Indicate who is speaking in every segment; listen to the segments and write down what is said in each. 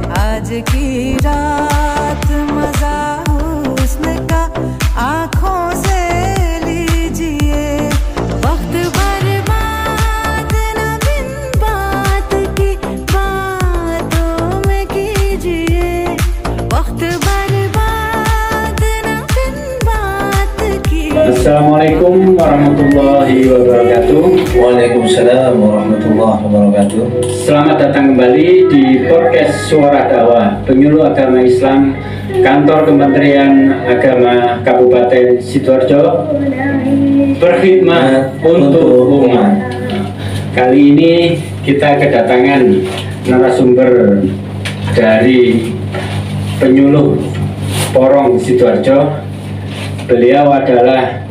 Speaker 1: आज की रात मजा हुस्न का आँखों से लीजिए, वक्त बर्बाद न बिन बात की बातों में कीजिए, वक्त बर्बाद न बिन बात की।
Speaker 2: Assalamualaikum warahmatullahi wabarakatuh.
Speaker 3: Waalaikumsalam warahmatullahi wabarakatuh.
Speaker 2: Selamat datang kembali di podcast Suara Dakwah Penyuluh Agama Islam Kantor Kementerian Agama Kabupaten Sidoarjo, berkhidmat untuk umat. Kali ini kita kedatangan narasumber dari Penyuluh Porong Sidoarjo. Beliau adalah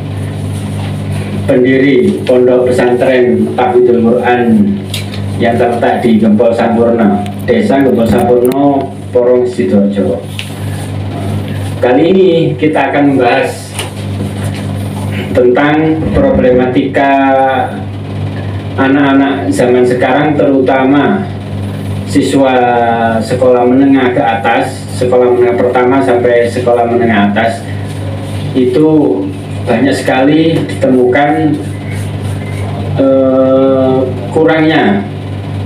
Speaker 2: pendiri Pondok Pesantren Tahfidzul Quran yang terletak di Gempol Sampurna, Desa Gempol Sampurna, Porong Sidoarjo. Kali ini kita akan membahas tentang problematika anak-anak zaman sekarang, terutama siswa sekolah menengah ke atas, sekolah menengah pertama sampai sekolah menengah atas. Itu banyak sekali ditemukan kurangnya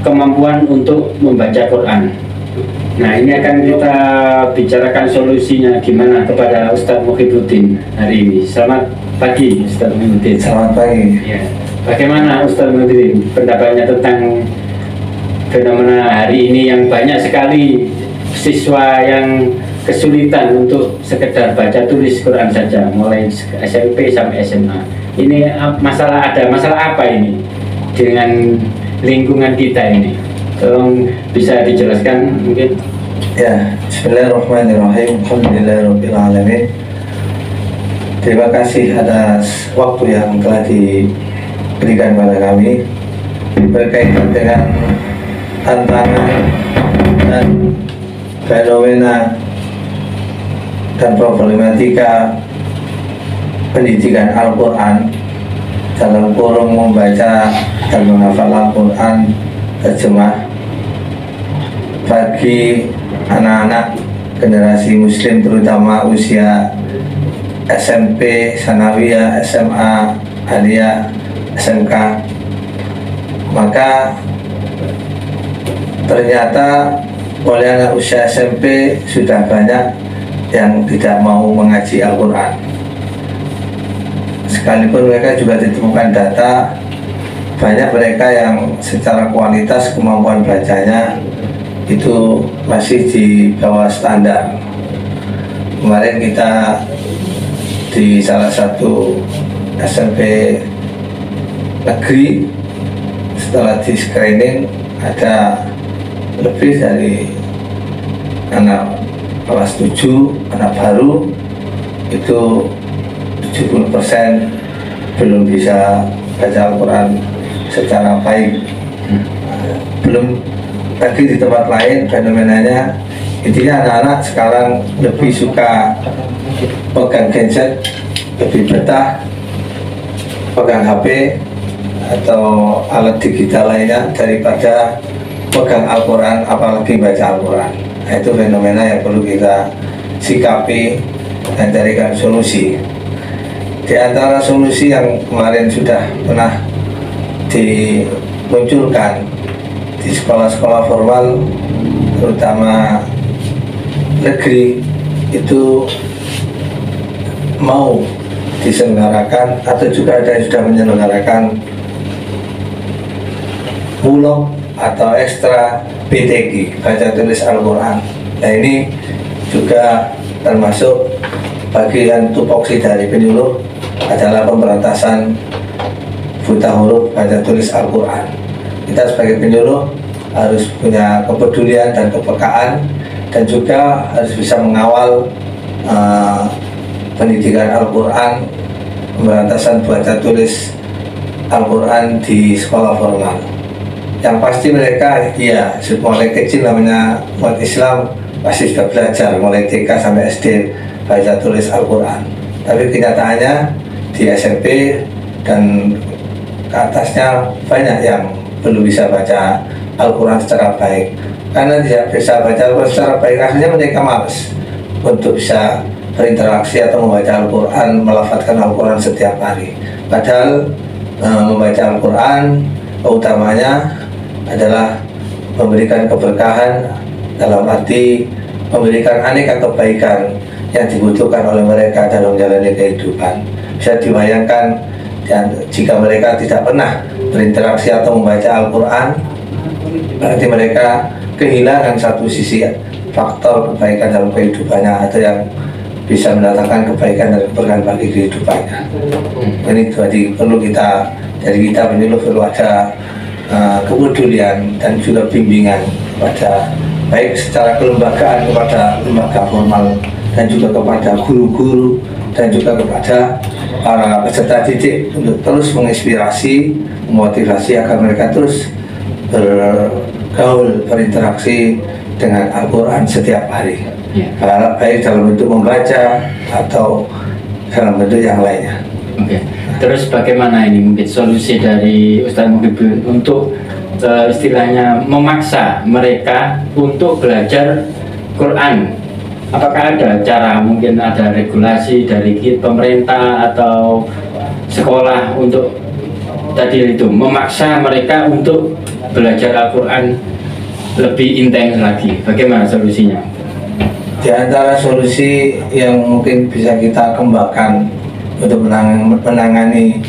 Speaker 2: kemampuan untuk membaca Quran. Nah, ini akan kita bicarakan solusinya gimana kepada Ustadz Muhibbuddin hari ini. Selamat pagi Ustadz Muhibbuddin.
Speaker 3: Selamat pagi.
Speaker 2: Ya. Bagaimana Ustadz Muhibbuddin pendapatnya tentang fenomena hari ini yang banyak sekali siswa yang kesulitan untuk sekedar baca tulis Quran saja, mulai SMP sampai SMA. Ini masalah apa ini dengan lingkungan kita ini? Tolong bisa dijelaskan mungkin.
Speaker 3: Ya, bismillahirrahmanirrahim. Alhamdulillahirabbil alamin. Terima kasih atas waktu yang telah diberikan pada kami berkaitan dengan tantangan dan fenomena dan problematika pendidikan Al-Quran dalam kurung membaca dan menghafal Al-Quran terjemah bagi anak-anak generasi muslim, terutama usia SMP, Sanawiyah, SMA, Aliyah, SMK. Maka ternyata oleh anak usia SMP sudah banyak yang tidak mau mengaji Al-Quran. Sekalipun mereka juga ditemukan data banyak mereka yang secara kualitas kemampuan bacanya itu masih di bawah standar. Kemarin kita di salah satu SMP negeri, setelah di screening ada lebih dari anak kelas 7, anak baru itu 70% belum bisa baca Al-Quran secara baik. Belum lagi di tempat lain fenomenanya, intinya anak-anak sekarang lebih suka pegang gadget, lebih betah pegang HP atau alat digital lainnya daripada pegang Al-Quran, apalagi baca Al-Quran. Nah, itu fenomena yang perlu kita sikapi dan carikan solusi. Di antara solusi yang kemarin sudah pernah dimunculkan di sekolah-sekolah formal, terutama negeri, itu mau diselenggarakan atau juga ada yang sudah menyelenggarakan bulog atau ekstra BTQ, baca tulis Al-Quran. Nah, ini juga termasuk bagian tupoksi dari penyuluh adalah pemberantasan buta huruf baca tulis Al-Quran. Kita sebagai penyuluh harus punya kepedulian dan kepekaan, dan juga harus bisa mengawal pendidikan Al-Quran, pemberantasan baca tulis Al-Quran di sekolah formal. Yang pasti mereka ya mulai kecil, namanya umat Islam pasti sudah belajar mulai TK sampai SD baca tulis Al-Quran. Tapi kenyataannya di SMP dan ke atasnya banyak yang belum bisa baca Al-Quran secara baik. karena tidak bisa baca Al-Quran secara baik, akhirnya mereka malas untuk bisa berinteraksi atau membaca Al-Quran, melafadzkan Al-Quran setiap hari. Padahal membaca Al-Quran utamanya adalah memberikan keberkahan, dalam arti memberikan aneka kebaikan yang dibutuhkan oleh mereka dalam menjalani kehidupan. Bisa dibayangkan, dan jika mereka tidak pernah berinteraksi atau membaca Al-Quran, berarti mereka kehilangan satu sisi faktor kebaikan dalam kehidupannya, atau yang bisa mendatangkan kebaikan dan keberkahan bagi kehidupannya. Ini jadi perlu kita, jadi kita penyuluh perlu ada kepedulian dan juga bimbingan kepada, baik secara kelembagaan kepada lembaga formal dan juga kepada guru-guru dan juga kepada para peserta didik untuk terus menginspirasi, memotivasi agar mereka terus bergaul, berinteraksi dengan Al-Quran setiap hari, baik dalam bentuk membaca atau dalam bentuk yang lainnya.
Speaker 2: Oke. Terus bagaimana ini mungkin solusi dari Ustaz Muhibin untuk istilahnya memaksa mereka untuk belajar Quran? Apakah ada cara, mungkin ada regulasi dari pemerintah atau sekolah untuk tadi itu memaksa mereka untuk belajar Al-Quran lebih intens lagi? Bagaimana solusinya?
Speaker 3: Di antara solusi yang mungkin bisa kita kembangkan untuk menangani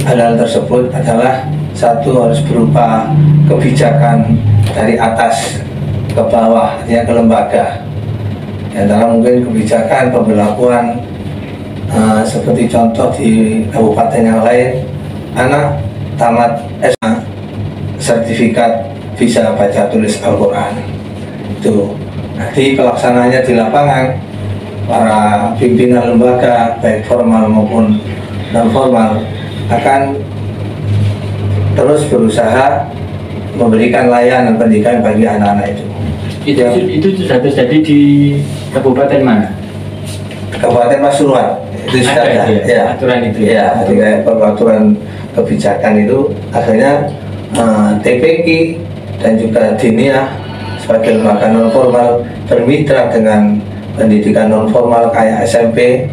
Speaker 3: hal-hal tersebut adalah, satu, harus berupa kebijakan dari atas ke bawah, artinya ke lembaga. Di antara mungkin kebijakan pemberlakuan seperti contoh di kabupaten yang lain, anak tamat SMA sertifikat bisa baca tulis Al-Quran. Itu nanti pelaksananya di lapangan, para pimpinan lembaga baik formal maupun non formal akan terus berusaha memberikan layanan pendidikan bagi anak-anak itu.
Speaker 2: Itu sudah terjadi di kabupaten mana?
Speaker 3: Kabupaten Pasuruan. Itu sudah ada ya,
Speaker 2: aturan itu
Speaker 3: ya. Jadi kayak peraturan kebijakan itu akhirnya TPQ dan juga Diniyah sebagai lembaga non formal bermitra dengan pendidikan non formal kayak SMP.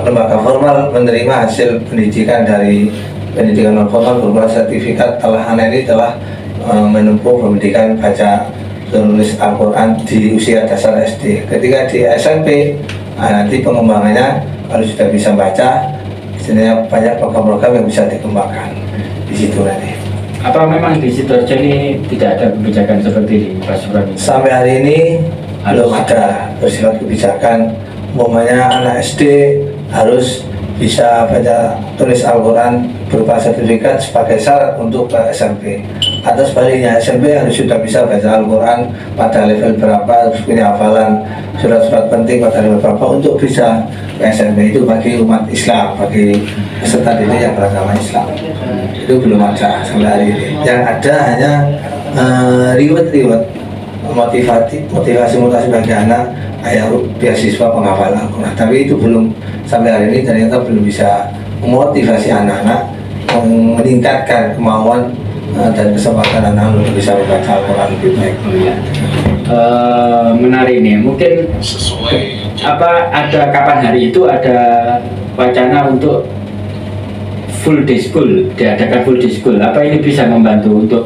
Speaker 3: Lembaga formal menerima hasil pendidikan dari pendidikan non formal berupa sertifikat telah anak ini telah menempuh pendidikan baca tulis Al-Quran di usia dasar SD. Ketika di SMP, nanti pengembangannya kalau sudah bisa baca, istilahnya banyak program-program yang bisa dikembangkan di situ nanti.
Speaker 2: Apa memang di Sidoarjo ini tidak ada kebijakan seperti di Pasuruan ini?
Speaker 3: Sampai hari ini belum ada bersifat kebijakan, umpamanya anak SD harus bisa baca tulis Al-Quran berupa sertifikat sebagai syarat untuk ke SMP, atau sebaliknya SMP harus sudah bisa baca Al-Quran pada level berapa, harus punya hafalan surat-surat penting pada level berapa untuk bisa ke SMP. Itu bagi umat Islam, bagi peserta didik yang beragama Islam. Itu belum ada sampai hari ini. Yang ada hanya reward motivasi bagi anak, kayak beasiswa penghafalan Al-Quran. Tapi itu belum, sampai hari ini ternyata belum bisa memotivasi anak-anak, meningkatkan kemauan dan kesempatan anak untuk bisa membaca Al-Quran lebih baik.
Speaker 2: Menarik nih, mungkin ada kapan hari itu ada wacana untuk full day school, diadakan full day school. Apa ini bisa membantu untuk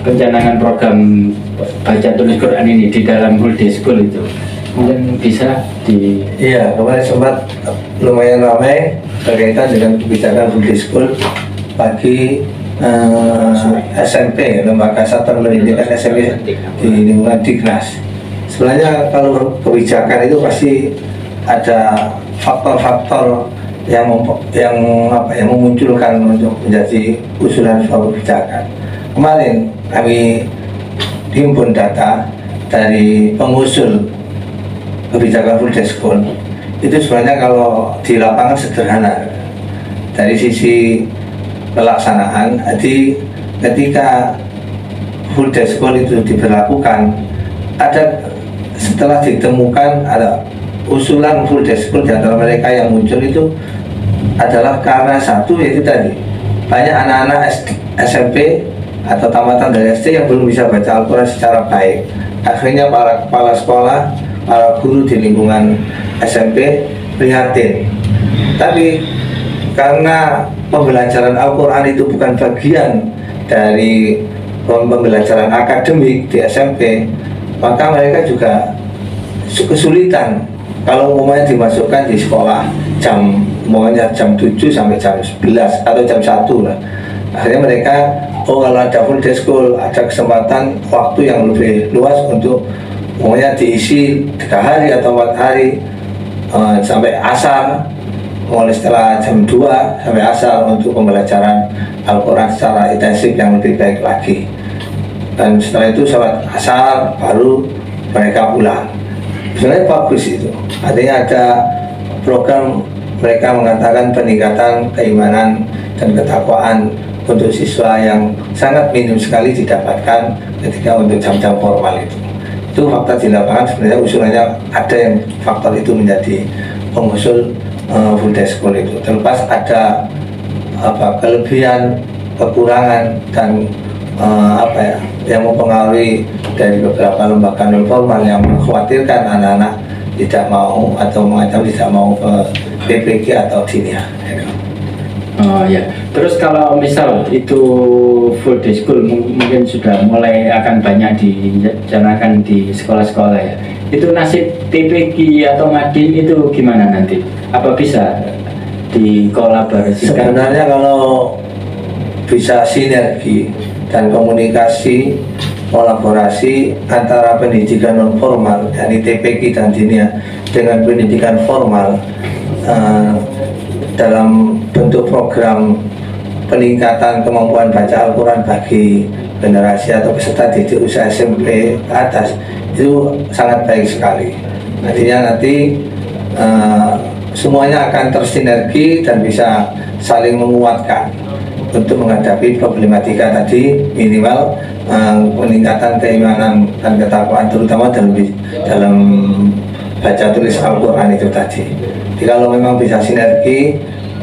Speaker 2: pencanangan program baca tulis Quran ini di dalam full day school itu? Mungkin bisa di...
Speaker 3: Iya, kemarin sempat lumayan ramai berkaitan dengan kebijakan full day school bagi SMP, lembaga satuan pendidikan SMP di lingkungan Dignas. Sebenarnya kalau kebijakan itu pasti ada faktor-faktor yang memunculkan untuk menjadi usulan sebuah kebijakan. Kemarin kami himpun data dari pengusul kebijakan full day school. Itu sebenarnya kalau di lapangan sederhana dari sisi pelaksanaan. Jadi ketika full day school itu diberlakukan, ada setelah ditemukan ada usulan full day school, di antara mereka yang muncul itu adalah karena satu, yaitu tadi banyak anak-anak SMP atau tamatan dari SD yang belum bisa baca Al-Quran secara baik. Akhirnya para kepala sekolah, para guru di lingkungan SMP prihatin. Tapi karena pembelajaran Al-Quran itu bukan bagian dari pembelajaran akademik di SMP, maka mereka juga kesulitan kalau umumnya dimasukkan di sekolah jam 7 sampai jam 11 atau jam 1 lah. Akhirnya mereka, kalau ada full day school, ada kesempatan waktu yang lebih luas untuk umumnya diisi 3 hari atau 4 hari sampai asar, mulai setelah jam 2 sampai asar untuk pembelajaran Al-Quran secara intensif yang lebih baik lagi. Dan setelah itu sholat asar baru mereka pulang. Sebenarnya bagus itu, artinya ada program mereka mengatakan peningkatan keimanan dan ketakwaan untuk siswa yang sangat minim sekali didapatkan ketika untuk jam-jam formal itu. Itu fakta di lapangan. Sebenarnya usulannya ada yang faktor itu menjadi pengusul full day school itu. Terlepas ada kelebihan, kekurangan dan yang mempengaruhi dari beberapa lembaga non formal yang mengkhawatirkan anak-anak tidak mau atau mengancam tidak mau ke PPG atau diniyah.
Speaker 2: Oh ya, terus kalau misal itu full day school mungkin sudah mulai akan banyak dicanangkan di sekolah-sekolah ya. Itu nasib TPG atau Madin itu gimana nanti? Apa bisa dikolaborasikan?
Speaker 3: Sebenarnya kalau bisa sinergi dan komunikasi, kolaborasi antara pendidikan non formal yakni TPG dan diniyah dengan pendidikan formal dalam bentuk program peningkatan kemampuan baca Al-Quran bagi generasi atau peserta didik usia SMP ke atas, itu sangat baik sekali. Artinya nanti semuanya akan tersinergi dan bisa saling menguatkan untuk menghadapi problematika tadi, minimal peningkatan keimanan dan ketakwaan terutama dalam baca tulis Al-Quran itu tadi. Jadi kalau memang bisa sinergi,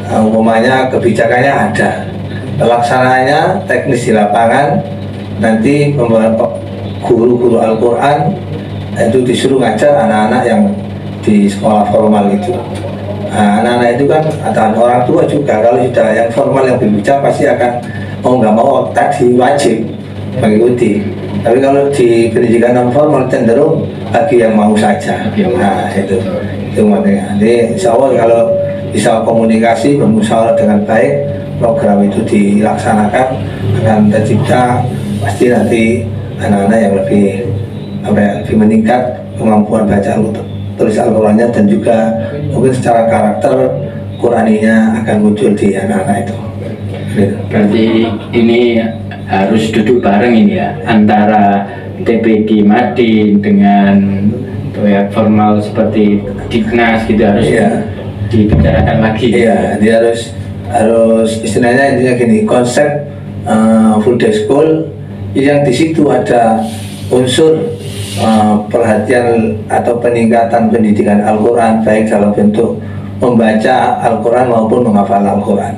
Speaker 3: umpamanya kebijakannya ada, pelaksanaannya teknis di lapangan, nanti guru-guru Al-Quran itu disuruh ngajar anak-anak yang di sekolah formal itu. Nah, anak-anak itu kan atau orang tua juga kalau sudah yang formal yang berbicara pasti akan mau nggak mau tadi wajib mengikuti. Tapi kalau di pendidikan non formal cenderung bagi yang mau saja. Nah itu makanya. Jadi insya Allah kalau bisa komunikasi bermusyawarah dengan baik, program itu dilaksanakan akan tercipta pasti nanti anak-anak yang lebih meningkat kemampuan baca tulis Al-Qurannya dan juga mungkin secara karakter Quraninya akan muncul di anak-anak itu.
Speaker 2: Berarti ini harus duduk bareng ini ya antara TPG Madin dengan proyek formal seperti Diknas gitu harus dibicarakan lagi.
Speaker 3: Iya, dia harus istilahnya intinya gini, konsep full day school yang di situ ada unsur perhatian atau peningkatan pendidikan Al-Quran baik dalam bentuk membaca Al-Quran maupun menghafal Al-Quran.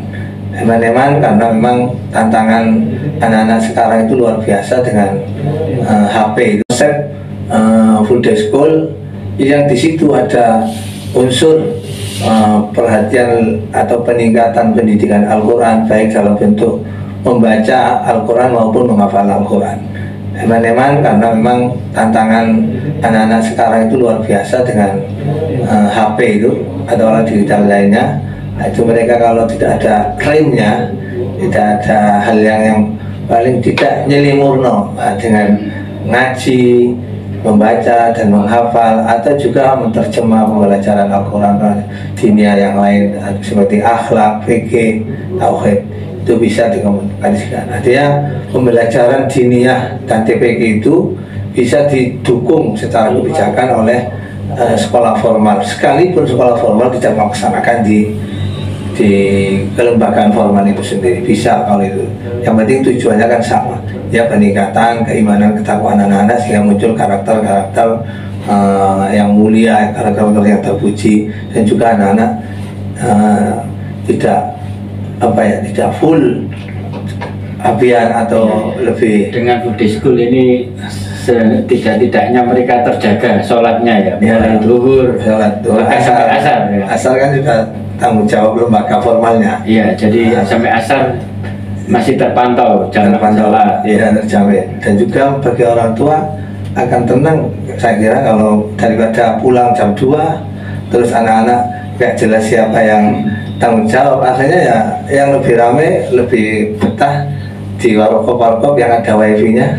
Speaker 3: Eman-eman karena memang tantangan anak-anak sekarang itu luar biasa dengan HP itu. Konsep full day school yang di situ ada unsur perhatian atau peningkatan pendidikan Al-Quran baik dalam bentuk membaca Al-Quran maupun menghafal Al-Quran. Eman-eman karena memang tantangan anak-anak sekarang itu luar biasa dengan HP itu atau alat digital lainnya. Nah, itu mereka kalau tidak ada klaimnya, tidak ada hal yang paling tidak nyelimurno dengan ngaji, membaca dan menghafal atau juga menerjemah pembelajaran Al-Quran diniyah yang lain seperti akhlak, fikih, tauhid itu bisa dikomunikasikan. Artinya pembelajaran diniyah dan TPG itu bisa didukung secara kebijakan oleh sekolah formal, sekalipun sekolah formal tidak melaksanakan di kelembagaan formal itu sendiri bisa kalau itu. Yang penting tujuannya kan sama, ya peningkatan keimanan ketakwaan anak-anak sehingga muncul karakter-karakter yang mulia, karakter-karakter yang terpuji, dan juga anak-anak tidak full apian atau lebih.
Speaker 2: Dengan Budi School ini setidak-tidaknya mereka terjaga sholatnya ya, mulai zuhur,
Speaker 3: sholat
Speaker 2: bahkan sampai asar ya.
Speaker 3: Asar kan juga tanggung jawab lembaga formalnya.
Speaker 2: Iya, jadi sampai asar masih terpantau jam sholat.
Speaker 3: Ya, terjamin. Dan juga bagi orang tua akan tenang, saya kira kalau daripada pulang jam 2 terus anak-anak gak jelas siapa yang tanggung jawab, akhirnya ya yang lebih ramai, lebih betah di warkop-warkop yang ada wifi-nya.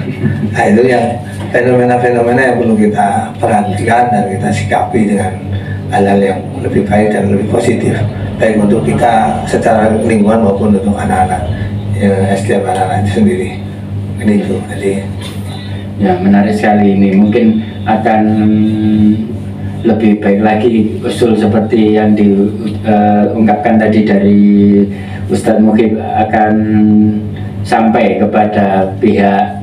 Speaker 3: Nah, itu yang fenomena-fenomena yang perlu kita perhatikan dan kita sikapi dengan hal-hal yang lebih baik dan lebih positif, baik untuk kita secara lingkungan maupun untuk anak-anak SDM anak-anak itu sendiri. Ini itu, jadi
Speaker 2: ya menarik sekali ini. Mungkin akan lebih baik lagi usul seperti yang diungkapkan tadi dari Ustadz Muhib akan sampai kepada pihak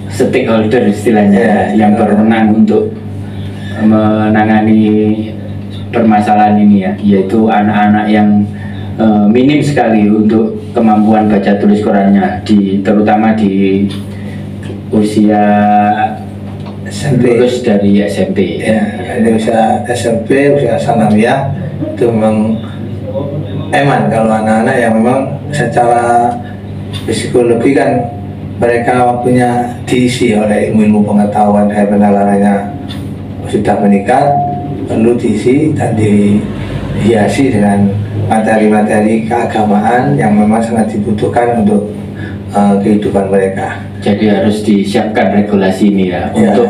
Speaker 2: stakeholder istilahnya yang berwenang untuk menangani permasalahan ini ya, yaitu anak-anak yang minim sekali untuk kemampuan baca tulis Qurannya, terutama di usia
Speaker 3: SMP.
Speaker 2: lulus dari SMP.
Speaker 3: Ya, di usia SMP, usia sanawiyah itu memang eman kalau anak-anak yang memang secara psikologi kan mereka waktunya diisi oleh ilmu pengetahuan dan penalarannya sudah meningkat, perlu diisi dan dihiasi dengan materi-materi keagamaan yang memang sangat dibutuhkan untuk kehidupan mereka.
Speaker 2: Jadi harus disiapkan regulasi ini ya, untuk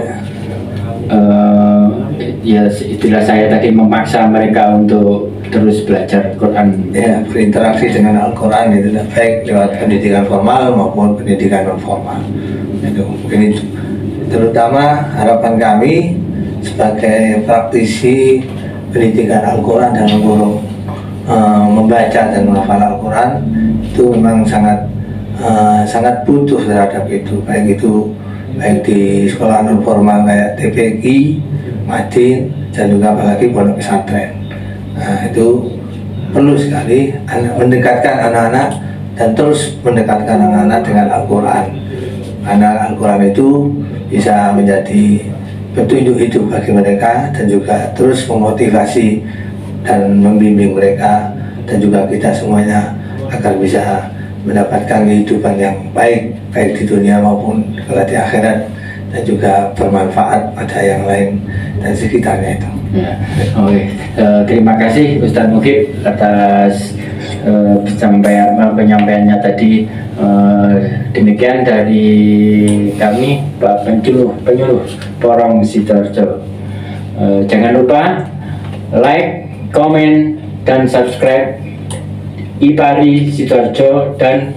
Speaker 2: ya istilah saya tadi memaksa mereka untuk terus belajar Quran.
Speaker 3: Ya, berinteraksi dengan Al-Quran itu baik lewat pendidikan formal maupun pendidikan non formal. Itu mungkin itu. Terutama harapan kami sebagai praktisi pendidikan Al-Quran dan guru membaca dan menghafal Al-Quran itu memang sangat butuh terhadap itu, baik di sekolah non formal kayak TPI, Madin, dan juga apalagi pondok pesantren. Nah, itu perlu sekali mendekatkan anak-anak dan terus mendekatkan anak-anak dengan Al-Quran. Karena Al-Quran itu bisa menjadi petunjuk hidup bagi mereka dan juga terus memotivasi dan membimbing mereka dan juga kita semuanya agar bisa mendapatkan kehidupan yang baik di dunia maupun di akhirat dan juga bermanfaat pada yang lain dan sekitarnya itu.
Speaker 2: Ya. Terima kasih Ustadz Muhib atas penyampaiannya tadi. Demikian dari kami Pak Penyuluh Porong Sidoarjo. Jangan lupa like, komen, dan subscribe IPARI Sidoarjo dan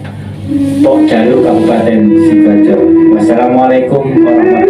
Speaker 2: Pok Jalu Kabupaten Sidoarjo. Wassalamualaikum warahmatullahi wabarakatuh.